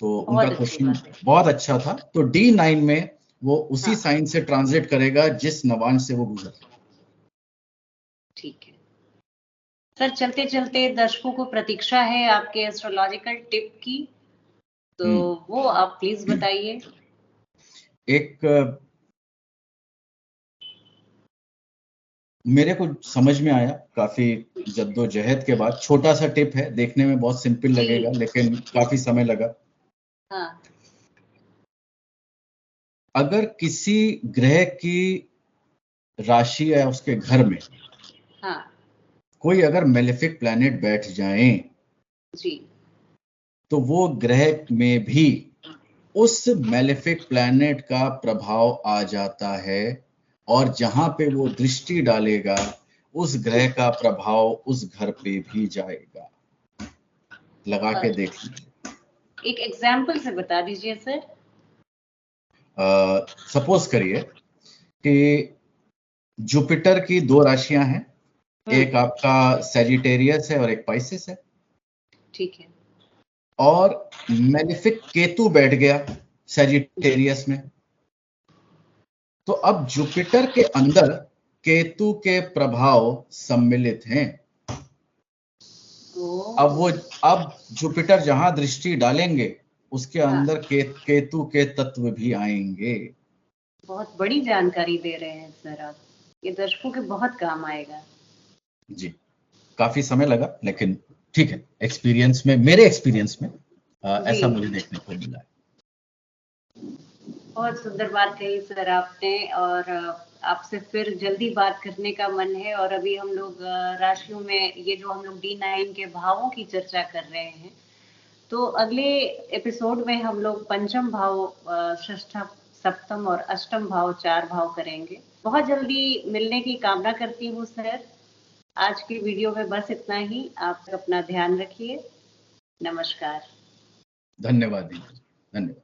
तो उनका क्वेश्चन बहुत अच्छा था. तो D9 में वो उसी साइन से ट्रांजिट करेगा जिस नवांश से वो गुजर. ठीक है सर. चलते चलते दर्शकों को प्रतीक्षा है आपके एस्ट्रोलॉजिकल टिप की, तो वो आप प्लीज बताइए. एक मेरे को समझ में आया काफी जद्दोजहद के बाद, छोटा सा टिप है, देखने में बहुत सिंपल लगेगा लेकिन काफी समय लगा. हाँ. अगर किसी ग्रह की राशि या उसके घर में हाँ कोई अगर मेलेफिक प्लैनेट बैठ जाए जी, तो वो ग्रह में भी उस मेलेफिक प्लैनेट का प्रभाव आ जाता है, और जहां पे वो दृष्टि डालेगा उस ग्रह का प्रभाव उस घर पे भी जाएगा। लगा के देख लीजिए। एक एग्जाम्पल से बता दीजिए सर। सपोज करिए कि जुपिटर की दो राशियां हैं, एक आपका सैजिटेरियस है और एक पाइसेस है, ठीक है। और मेलेफिक केतु बैठ गया सैजिटेरियस में। तो अब जुपिटर के अंदर केतु के प्रभाव सम्मिलित हैं। अब जुपिटर जहां दृष्टि डालेंगे उसके अंदर केतु के तत्व भी आएंगे। बहुत बड़ी जानकारी दे रहे हैं सर आप, ये दर्शकों के बहुत काम आएगा। जी, काफी समय लगा, लेकिन ठीक है, एक्सपीरियंस में, मेरे एक्सपीरियंस में ऐसा मुझे देखने को मिला है। बहुत सुंदर बात कही सर आपने, और आपसे फिर जल्दी बात करने का मन है। और अभी हम लोग राशियों में ये जो हम लोग D9 के भावों की चर्चा कर रहे हैं, तो अगले एपिसोड में हम लोग पंचम भाव, षष्ठम, सप्तम और अष्टम भाव, 4 भाव करेंगे। बहुत जल्दी मिलने की कामना करती हूँ सर। आज की वीडियो में बस इतना ही। आप अपना ध्यान रखिए। नमस्कार। धन्यवाद। धन्यवाद।